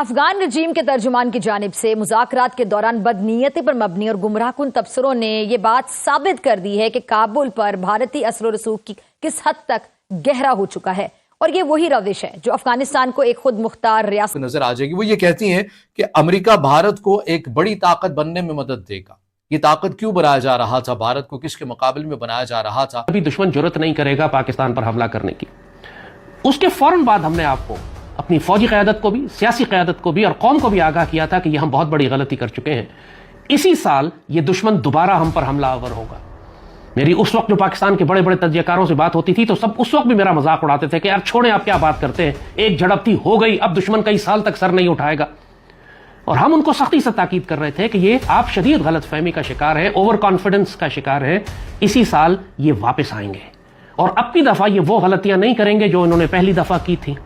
अफगान रजीम के तर्जुमान की जानिब से मुज़ाकरात के दौरान बदनीयती पर मबनी और गुमराहकुन तबसरों ने यह बात साबित कर दी है कि काबुल पर भारतीय असर और रसूख की किस हद तक गहरा हो चुका है, और ये वही रविश है जो अफगानिस्तान को एक खुद मुख्तार रियासत नजर आ जाएगी। वो ये कहती हैं कि अमेरिका भारत को एक बड़ी ताकत बनने में मदद देगा। ये ताकत क्यों बनाया जा रहा था, भारत को किसके मुकाबले में बनाया जा रहा था? अभी दुश्मन जरूरत नहीं करेगा पाकिस्तान पर हमला करने की। उसके फौरन बाद हमने आपको अपनी फौजी क़यादत को भी, सियासी क़यादत को भी और कौम को भी आगाह किया था कि यह हम बहुत बड़ी गलती कर चुके हैं। इसी साल ये दुश्मन दोबारा हम पर हमलावर होगा। मेरी उस वक्त जो पाकिस्तान के बड़े बड़े तज्जियाकारों से बात होती थी तो सब उस वक्त भी मेरा मजाक उड़ाते थे कि यार छोड़ें, आप क्या बात करते हैं, एक झड़प थी, हो गई, अब दुश्मन कई साल तक सर नहीं उठाएगा। और हम उनको सख्ती से ताकीद कर रहे थे कि ये आप शदीद गलतफहमी का शिकार हैं, ओवर कॉन्फिडेंस का शिकार हैं। इसी साल ये वापस आएंगे और अब की दफा ये वो गलतियां नहीं करेंगे जो इन्होंने पहली दफा की थी।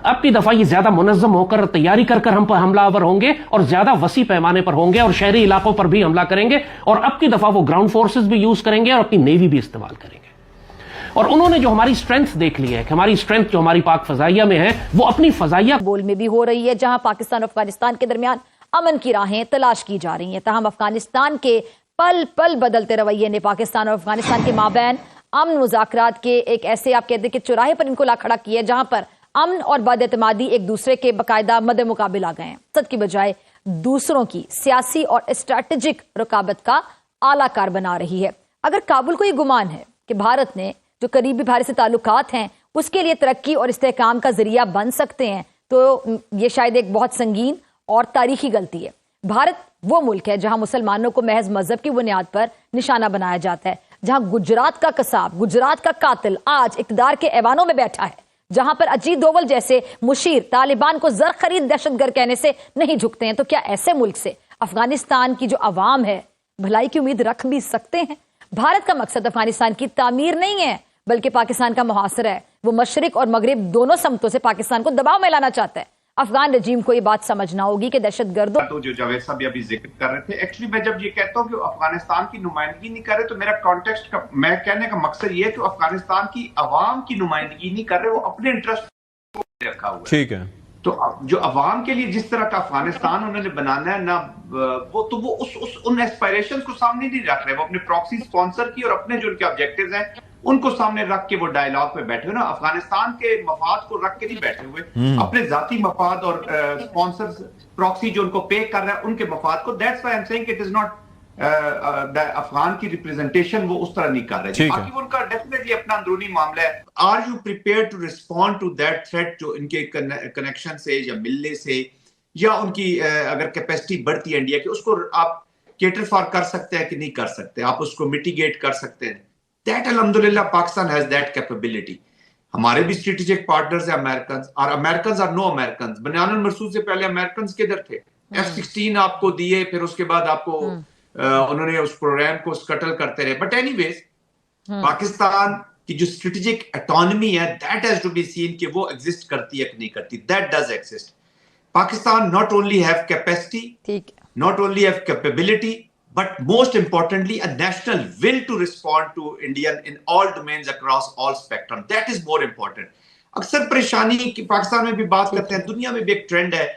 अब की दफा ये ज्यादा मुनज़्ज़म होकर तैयारी कर हम पर हमलावर होंगे और ज्यादा वसी पैमाने पर होंगे और शहरी इलाकों पर भी हमला करेंगे। और अब की दफा वो ग्राउंड फोर्सेस भी यूज करेंगे और अपनी नेवी भी इस्तेमाल करेंगे। और उन्होंने जो हमारी स्ट्रेंथ देख ली है कि हमारी स्ट्रेंथ जो हमारी पाक फजाइया में है वो अपनी फजाइया बोल में भी हो रही है, जहां पाकिस्तान और अफगानिस्तान के दरमियान अमन की राहें तलाश की जा रही हैं। तहम अफगानिस्तान के पल पल बदलते रवैये ने पाकिस्तान और अफगानिस्तान के माबैन अमन मुज़ाकरात के एक ऐसे आप कहते कि चौराहे पर इनको ला खड़ा किया जहां पर अमन और बदएतमादी एक दूसरे के बाकायदा मद्दे मुकाबिल आ गए हैं। सद की बजाय दूसरों की सियासी और स्ट्रैटेजिक रुकावट का आलाकार बना रही है। अगर काबुल को ये गुमान है कि भारत ने जो करीबी भारत से ताल्लुकात हैं उसके लिए तरक्की और इस्तेहकाम का जरिया बन सकते हैं, तो ये शायद एक बहुत संगीन और तारीखी गलती है। भारत वो मुल्क है जहां मुसलमानों को महज मजहब की बुनियाद पर निशाना बनाया जाता है, जहां गुजरात का कसाब, गुजरात का कातिल आज इक़्तिदार के ऐवानों में बैठा है, जहां पर अजीत डोवल जैसे मुशीर तालिबान को जर खरीद दहशतगर्द कहने से नहीं झुकते हैं। तो क्या ऐसे मुल्क से अफगानिस्तान की जो अवाम है भलाई की उम्मीद रख भी सकते हैं? भारत का मकसद अफगानिस्तान की तामीर नहीं है बल्कि पाकिस्तान का मुहासरा है। वो मशरिक और मगरिब दोनों समतों से पाकिस्तान को दबाव में लाना चाहता है। अफगान रजीम को ये बात समझना होगी कि दहशतगर्दों तो जो जावेद साहब अभी जिक्र कर रहे थे, एक्चुअली मैं जब ये कहता हूँ कि अफगानिस्तान की नुमाइंदगी नहीं कर रहे तो मेरा कॉन्टेक्स्ट का मैं कहने का मकसद ये है कि अफगानिस्तान की अवाम की नुमाइंदगी नहीं कर रहे, वो अपने इंटरेस्ट रखा हुआ है। ठीक है। तो जो अवाम के लिए जिस तरह का अफगानिस्तान उन्होंने बनाना है ना, वो उन एस्पायरेशंस को सामने नहीं रख रहे। वो अपने प्रॉक्सी स्पॉन्सर की और अपने जो उनके ऑब्जेक्टिव्स हैं उनको सामने रख के वो डायलॉग में बैठे हुए ना, अफगानिस्तान के मफाद को रख के नहीं बैठे हुए, अपने जाती मफाद और स्पॉन्सर्स प्रॉक्सी जो उनको पे कर रहा है उनके मफाद को। That's why I am saying it is not Afghan की रिप्रेजेंटेशन वो उस तरह नहीं कर रहे। बाकी वो उनका डेफिनेटली अपना अंदरूनी मामला है। Are you prepare to respond to that threat जो इनके कनेक्शन से या मिलने से या उनकी अगर कैपेसिटी बढ़ती है इंडिया की, उसको आप केटर फॉर कर सकते हैं कि नहीं कर सकते, आप उसको मिटिगेट कर सकते हैं। दैट अल्हम्दुलिल्लाह पाकिस्तान हैज दैट कैपेबिलिटी। हमारे भी स्ट्रेटेजिक पार्टनर्स है अमेरिकन, और अमेरिकन आर नो अमेरिकन। बयानुल मरसूद से पहले अमेरिकन किधर थे? F-16 आपको दिए, फिर उसके बाद आपको उन्होंने उस प्रोग्राम को स्कटल करते रहे। बट एनीवेज पाकिस्तान की जो स्ट्रेटेजिक ऑटोनॉमी है that has to be seen कि वो एग्जिस्ट करती है कि नहीं करती। That does exist. Pakistan not only have capacity, not only have capability, but most importantly a national will to respond to Indian in all domains across all spectrum. That is more important. अक्सर परेशानी की पाकिस्तान में भी बात करते हैं, दुनिया में भी एक ट्रेंड है,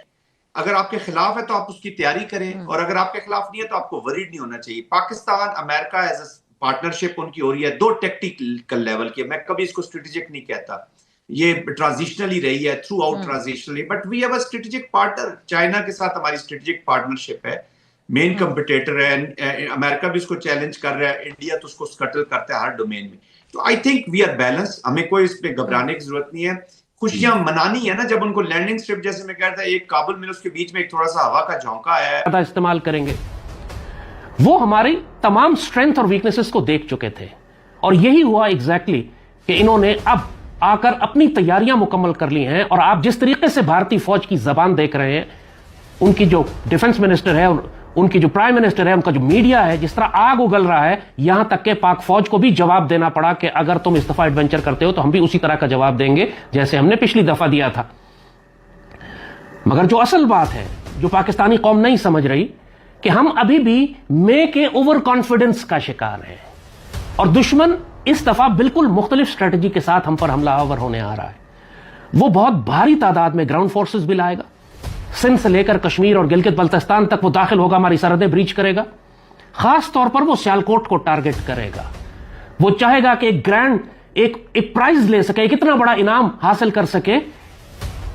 अगर आपके खिलाफ है तो आप उसकी तैयारी करें और अगर आपके खिलाफ नहीं है तो आपको वरीड नहीं होना चाहिए। Pakistan America as a partnership उनकी हो रही है दो टेक्टिकल लेवल की। मैं कभी इसको स्ट्रेटेजिक नहीं कहता, ये ट्रांजिशनली रही है, throughout transitionally, but we have a strategic partner. China के साथ हमारी स्ट्रेटेजिक पार्टनरशिप है, मेन कंपटीटर है। अमेरिका भी इसको चैलेंज कर रहा है, इंडिया तो उसको स्कटल करता है हर डोमेन में। तो I think we are balance, हमें कोई इस पे घबराने की जरूरत नहीं है। खुशियां मनानी है ना, जब उनको लैंडिंग स्ट्रिप जैसे मैं कहता है एक काबुल में उसके बीच में एक थोड़ा सा हवा का झोंका है, इस्तेमाल करेंगे। वो हमारी तमाम स्ट्रेंथ और वीकनेसेस को देख चुके थे और यही हुआ एग्जैक्टली कि इन्होंने अब आकर अपनी तैयारियां मुकम्मल कर ली हैं। और आप जिस तरीके से भारतीय फौज की जबान देख रहे हैं, उनकी जो डिफेंस मिनिस्टर है, उनकी जो प्राइम मिनिस्टर है, उनका जो मीडिया है, जिस तरह आग उगल रहा है, यहां तक के पाक फौज को भी जवाब देना पड़ा कि अगर तुम इस दफा एडवेंचर करते हो तो हम भी उसी तरह का जवाब देंगे जैसे हमने पिछली दफा दिया था। मगर जो असल बात है जो पाकिस्तानी कौम नहीं समझ रही कि हम अभी भी मे के ओवर कॉन्फिडेंस का शिकार हैं और दुश्मन इस दफा बिल्कुल मुख्तलिफ स्ट्रेटजी के साथ हम पर हमलावर होने आ रहा है। वो बहुत भारी तादाद में ग्राउंड फोर्सेस भी लाएगा, सिंध से लेकर कश्मीर और गिलगित बल्तिस्तान तक वो दाखिल होगा, हमारी सरहदें ब्रीच करेगा। खास तौर पर वो सियालकोट को टारगेट करेगा। वो चाहेगा कि एक प्राइज ले सके, एक इतना बड़ा इनाम हासिल कर सके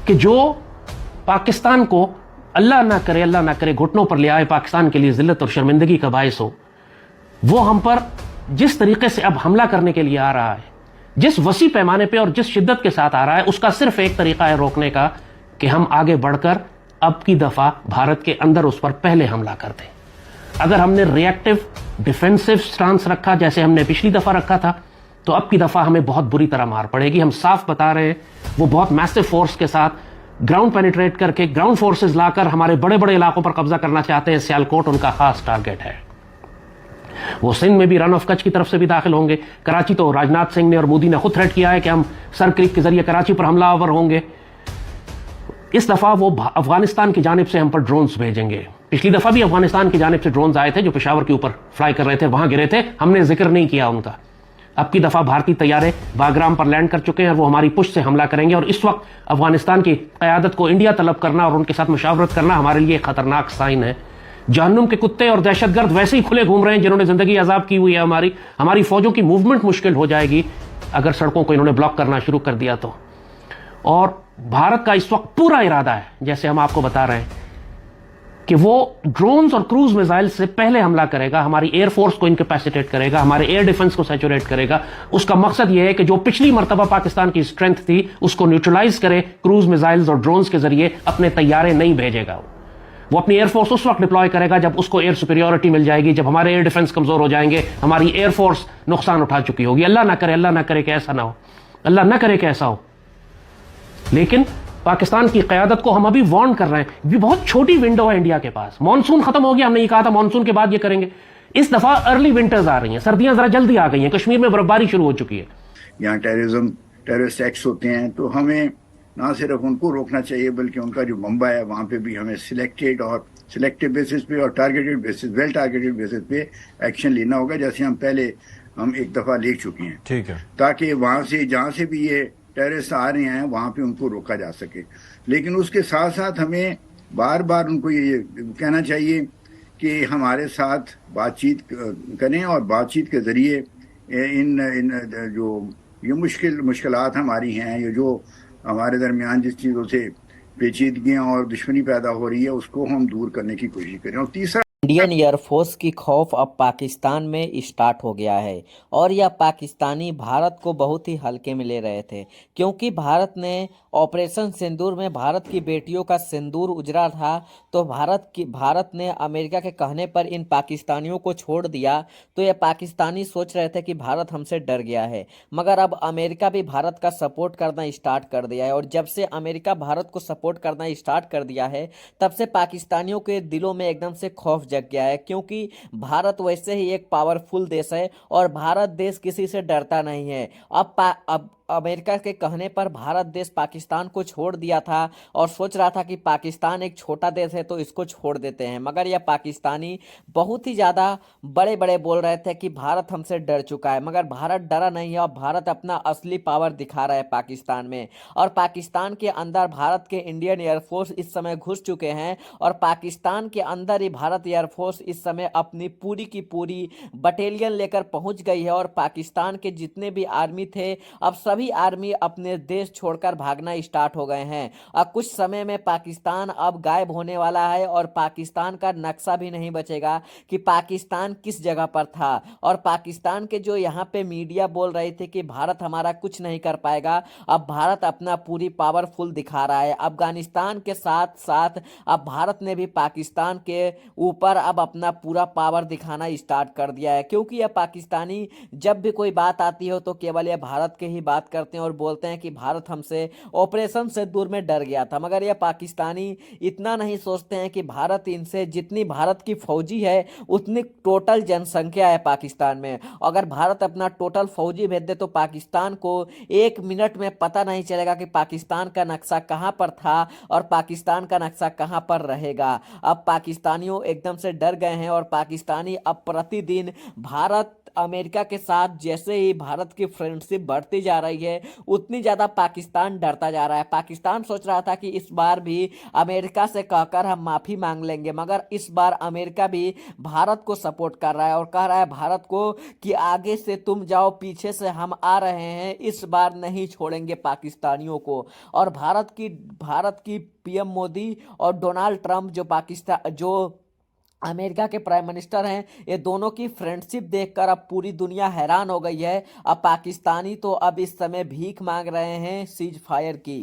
कि जो पाकिस्तान को अल्लाह ना करे घुटनों पर ले आए, पाकिस्तान के लिए जिल्लत और शर्मिंदगी का बायस हो। वो हम पर जिस तरीके से अब हमला करने के लिए आ रहा है, जिस वसी पैमाने पे और जिस शिद्दत के साथ आ रहा है, उसका सिर्फ एक तरीका है रोकने का कि हम आगे बढ़कर अब की दफा भारत के अंदर उस पर पहले हमला कर दें। अगर हमने रिएक्टिव डिफेंसिव स्टांस रखा जैसे हमने पिछली दफा रखा था, तो अब की दफा हमें बहुत बुरी तरह मार पड़ेगी। हम साफ बता रहे हैं, वो बहुत मैसिव फोर्स के साथ ग्राउंड पेनिट्रेट करके ग्राउंड फोर्सेस लाकर हमारे बड़े बड़े इलाकों पर कब्जा करना चाहते हैं। सियालकोट उनका खास टारगेट है। वो सिंध में भी रन ऑफ कच्छ की तरफ से भी दाखिल होंगे। कराची तो राजनाथ सिंह ने और मोदी ने खुद थ्रेट किया है कि हम सर क्रिक के जरिए कराची पर हमलावर होंगे। इस दफा वो अफगानिस्तान की जानिब से हम पर ड्रोन्स भेजेंगे। पिछली दफा भी अफगानिस्तान की जानिब से ड्रोन्स आए थे जो पेशावर के ऊपर फ्लाई कर रहे थे, वहां गिरे थे, हमने जिक्र नहीं किया उनका। अब की दफा भारतीय तैयारे बागराम पर लैंड कर चुके हैं और वो हमारी पुश से हमला करेंगे। और इस वक्त अफगानिस्तान की क़यादत को इंडिया तलब करना और उनके साथ मुशावरत करना हमारे लिए खतरनाक साइन है। जहन्नुम के कुत्ते और दहशतगर्द वैसे ही खुले घूम रहे हैं जिन्होंने जिंदगी आजाद की हुई है। हमारी फौजों की मूवमेंट मुश्किल हो जाएगी अगर सड़कों को इन्होंने ब्लॉक करना शुरू कर दिया तो। और भारत का इस वक्त पूरा इरादा है, जैसे हम आपको बता रहे हैं, कि वो ड्रोन्स और क्रूज मिसाइल से पहले हमला करेगा, हमारी एयरफोर्स को इनकैपेसिटेट करेगा, हमारे एयर डिफेंस को सैचुरेट करेगा। उसका मकसद यह है कि जो पिछली मर्तबा पाकिस्तान की स्ट्रेंथ थी उसको न्यूट्रलाइज करे, क्रूज मिसाइल्स और ड्रोन्स के जरिए अपने तैयारे नहीं भेजेगा। वो अपनी एयरफोर्स उस वक्त डिप्लॉय करेगा जब उसको एयर सुपीरियोरिटी मिल जाएगी, जब हमारे एयर डिफेंस कमजोर हो जाएंगे, हमारी एयरफोर्स नुकसान उठा चुकी होगी। अल्लाह ना करे कि ऐसा ना हो, अल्लाह ना करे कि ऐसा हो। लेकिन पाकिस्तान की क़यादत को हम अभी वार्न कर रहे हैं। ये बहुत छोटी विंडो है इंडिया के पास। मॉनसून खत्म हो गया, हमने ये कहा था मॉनसून के बाद ये करेंगे। इस दफा अर्ली विंटर्स आ रही हैं, सर्दियां जरा जल्दी आ गई हैं, कश्मीर में बर्फबारी शुरू हो चुकी है। यहाँ टेररिस्ट एक्ट्स होते हैं, तो हमें ना सिर्फ उनको रोकना चाहिए बल्कि उनका जो मंबा है वहाँ पे भी हमें सिलेक्टिव बेसिस पे और targeted basis, well targeted basis पे एक्शन लेना होगा, जैसे हम एक दफा ले चुके हैं। ठीक है, ताकि वहां से जहाँ से भी ये टेररिस्ट आ रहे हैं वहां पे उनको रोका जा सके। लेकिन उसके साथ साथ हमें बार बार उनको ये कहना चाहिए कि हमारे साथ बातचीत करें और बातचीत के जरिए इन जो ये मुश्किलात हमारी हैं, ये जो हमारे दरमियान जिस चीज़ों से पेचीदगियाँ और दुश्मनी पैदा हो रही है उसको हम दूर करने की कोशिश करें। और तीसरा, इंडियन एयरफोर्स की खौफ अब पाकिस्तान में स्टार्ट हो गया है और यह पाकिस्तानी भारत को बहुत ही हल्के में ले रहे थे, क्योंकि भारत ने ऑपरेशन सिंदूर में भारत की बेटियों का सिंदूर उजरा था, तो भारत ने अमेरिका के कहने पर इन पाकिस्तानियों को छोड़ दिया। तो ये पाकिस्तानी सोच रहे थे कि भारत हमसे डर गया है, मगर अब अमेरिका भी भारत का सपोर्ट करना स्टार्ट कर दिया है। और जब से अमेरिका भारत को सपोर्ट करना स्टार्ट कर दिया है तब से पाकिस्तानियों के दिलों में एकदम से खौफ जग गया है, क्योंकि भारत वैसे ही एक पावरफुल देश है और भारत देश किसी से डरता नहीं है। अब अमेरिका के कहने पर भारत देश पाकिस्तान को छोड़ दिया था और सोच रहा था कि पाकिस्तान एक छोटा देश है तो इसको छोड़ देते हैं, मगर यह पाकिस्तानी बहुत ही ज़्यादा बड़े बड़े बोल रहे थे कि भारत हमसे डर चुका है, मगर भारत डरा नहीं है और भारत अपना असली पावर दिखा रहा है पाकिस्तान में। और पाकिस्तान के अंदर भारत के इंडियन एयरफोर्स इस समय घुस चुके हैं और पाकिस्तान के अंदर ही भारत एयरफोर्स इस समय अपनी पूरी की पूरी बटालियन लेकर पहुंच गई है। और पाकिस्तान के जितने भी आर्मी थे अब सभी आर्मी अपने देश छोड़कर भागना स्टार्ट हो गए हैं। अब कुछ समय में पाकिस्तान अब गायब होने वाला है और पाकिस्तान का नक्शा भी नहीं बचेगा कि पाकिस्तान किस जगह पर था। और पाकिस्तान के जो यहाँ पे मीडिया बोल रहे थे कि भारत हमारा कुछ नहीं कर पाएगा, अब भारत अपना पूरी पावरफुल दिखा रहा है। अफगानिस्तान के साथ साथ अब भारत ने भी पाकिस्तान के ऊपर अब अपना पूरा पावर दिखाना स्टार्ट कर दिया है, क्योंकि यह पाकिस्तानी जब भी कोई बात आती हो तो केवल यह भारत के ही बात करते हैं और बोलते हैं कि भारत हमसे ऑपरेशन सिंदूर में डर गया था। मगर यह पाकिस्तानी इतना नहीं सोचते हैं कि भारत इनसे, जितनी भारत की फौजी है उतनी टोटल जनसंख्या है पाकिस्तान में, अगर भारत अपना टोटल फौजी भेज दे तो पाकिस्तान को 1 मिनट में पता नहीं चलेगा कि पाकिस्तान का नक्शा कहां पर था और पाकिस्तान का नक्शा कहां पर रहेगा। अब पाकिस्तानियों एकदम से डर गए हैं और पाकिस्तानी अब प्रतिदिन भारत अमेरिका के साथ जैसे ही भारत की फ्रेंडशिप बढ़ती जा रही है उतनी ज़्यादा पाकिस्तान डरता जा रहा है। पाकिस्तान सोच रहा था कि इस बार भी अमेरिका से कहकर हम माफ़ी मांग लेंगे, मगर इस बार अमेरिका भी भारत को सपोर्ट कर रहा है और कह रहा है भारत को कि आगे से तुम जाओ, पीछे से हम आ रहे हैं, इस बार नहीं छोड़ेंगे पाकिस्तानियों को। और भारत की पीएम मोदी और डोनाल्ड ट्रंप जो अमेरिका के प्राइम मिनिस्टर हैं, ये दोनों की फ्रेंडशिप देखकर अब पूरी दुनिया हैरान हो गई है। अब पाकिस्तानी तो अब इस समय भीख मांग रहे हैं सीज फायर की।